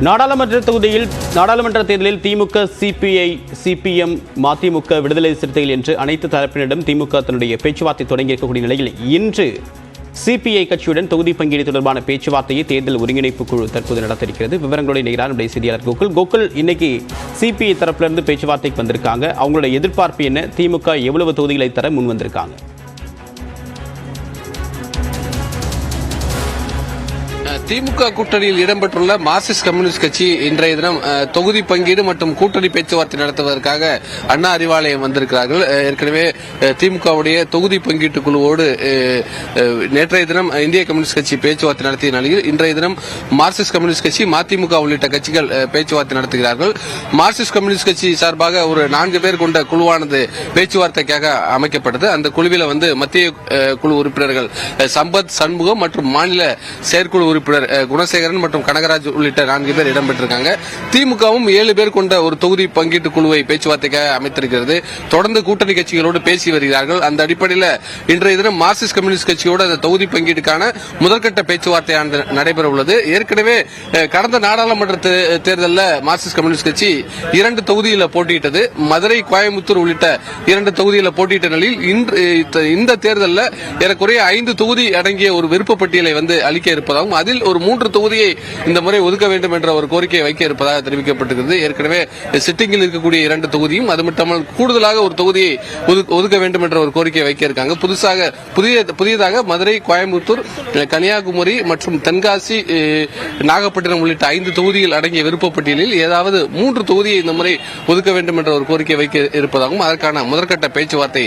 நாடாளுமன்ற தேர்தலில் திமுக, CBI, CPM, மதிமுக, விடுதலை சிறுத்தைகள் என்று அனைத்து தரப்பினரிடம் திமுக தன்னுடைய பேச்சுவார்த்தை தொடங்கியிருக்கக்கூடிய நிலையில் இன்று சிபிஐ கட்சியுடன் தொகுதி பங்கீடு தொடர்பான பேச்சுவார்த்தையை தேர்தல் ஒருங்கிணைப்பு குழு தற்போது நடத்திருக்கிறது. விவரங்களோடு இணைகிறார் நம்முடைய செய்தியாளர் கோகுல். இன்னைக்கு சிபிஐ தரப்பிலிருந்து பேச்சுவார்த்தைக்கு வந்திருக்காங்க. அவங்களோட எதிர்பார்ப்பு என்ன? திமுக எவ்வளவு தொகுதிகளை தர முன் வந்திருக்காங்க? திமுக கூட்டணியில் இடம்பெற்றுள்ள மார்க்சிஸ்ட் கம்யூனிஸ்ட் கட்சி இன்றைய தினம் தொகுதி பங்கீடு மற்றும் கூட்டணி பேச்சுவார்த்தை நடத்துவதற்காக அண்ணா அறிவாலயம் வந்திருக்கிறார்கள். ஏற்கனவே திமுகவுடைய தொகுதி பங்கீட்டு குழுவோடு நேற்றைய தினம் இந்திய கம்யூனிஸ்ட் கட்சி பேச்சுவார்த்தை நடத்திய நிலையில் இன்றைய தினம் மார்க்சிஸ்ட் கம்யூனிஸ்ட் கட்சி, மதிமுக உள்ளிட்ட கட்சிகள் பேச்சுவார்த்தை நடத்துகிறார்கள். மார்க்சிஸ்ட் கம்யூனிஸ்ட் கட்சி சார்பாக ஒரு 4 பேர் கொண்ட குழுவானது பேச்சுவார்த்தைக்காக அமைக்கப்பட்டது. அந்த குழுவில் மத்திய குழு உறுப்பினர்கள் சம்பத், சண்முகம் மற்றும் மாநில செயற்குழு உறுப்பினர் குணசேகரன் மற்றும் கனகராஜ் உள்ளிட்ட 4 பேர் இடம்பெற்றிருக்காங்க. திமுகவும் 7 பேர் கொண்ட ஒரு தொகுதி பங்கீட்டு குழுவை பேச்சுவார்த்தைக்காக அமைத்திருக்கிறது. தொடர்ந்து கூட்டணி கட்சிகளோடு பேசி வருகிறார்கள். அந்த அடிப்படையில் இன்றைய தினம் மார்க்சிஸ்ட் கம்யூனிஸ்ட் கட்சியோடு அந்த தொகுதி பங்கீட்டுக்கான முதற்கட்ட பேச்சுவார்த்தை நடைபெற உள்ளது. ஏற்கனவே கடந்த நாடாளுமன்ற தேர்தலில் மார்க்சிஸ்ட் கம்யூனிஸ்ட் கட்சி 2 தொகுதியில் போட்டியிட்டது. மதுரை, கோயம்புத்தூர் உள்ளிட்ட 2 தொகுதியில் போட்டியிட்ட நிலையில் இந்த தேர்தலில் ஏறக்குறைய 5 தொகுதி அடங்கிய ஒரு விருப்ப பட்டியலை அளிக்க இருப்பதாகவும் அதில் ஒரு 3 தொகுதியை இந்த முறை ஒதுக்க வேண்டும் என்ற ஒரு கோரிக்கையை வைக்க இருப்பதாக தெரிவிக்கப்பட்டிருக்கிறது. ஏற்கனவே சிட்டிங்கில் இருக்கக்கூடிய 2 தொகுதியும் அது மட்டுமல்ல கூடுதலாக ஒரு தொகுதியை ஒதுக்க வேண்டும் என்ற ஒரு கோரிக்கையை வைக்க இருக்காங்க. புதியதாக மதுரை, கோயம்புத்தூர், கன்னியாகுமரி மற்றும் தென்காசி, நாகப்பட்டினம் உள்ளிட்ட 5 தொகுதிகள் அடங்கிய விருப்ப பட்டியலில் ஏதாவது 3 தொகுதியை இந்த முறை ஒதுக்க வேண்டும் என்ற ஒரு கோரிக்கை வைக்க இருப்பதாகவும் அதற்கான முதற்கட்ட பேச்சுவார்த்தை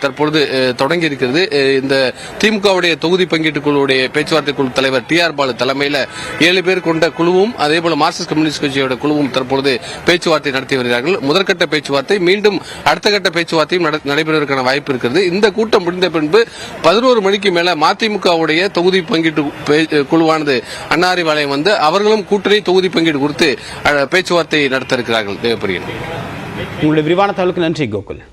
தற்பொழுது தொடங்கி இருக்கிறது. இந்த திமுகவுடைய தொகுதி பங்கீட்டு குழுவுடைய பேச்சுவார்த்தை குழு தலைவர் TR பாலு தலைமையில் 7 பேர் கொண்ட குழுவும் அதேபோல மார்க்சிஸ்ட் கம்யூனிஸ்ட் கட்சியோட குழுவும் தற்பொழுது பேச்சுவார்த்தை நடத்தி வருகிறார்கள். முதற்கட்ட பேச்சுவார்த்தை மீண்டும் அடுத்த கட்ட பேச்சுவார்த்தையும் நடைபெறுவதற்கான வாய்ப்பு இருக்கிறது. இந்த கூட்டம் முடிந்த பின்பு 11 மணிக்கு மேல மதிமுகவுடைய தொகுதி பங்கீட்டு குழுவானது அண்ணா அறிவாலயம் அவர்களும் கூட்டணி தொகுதி பங்கீடு குறித்து பேச்சுவார்த்தை நடத்த இருக்கிறார்கள். தேவப்பிரியன், உங்களுடைய விரிவான தகவலுக்கு நன்றி கோகுல்.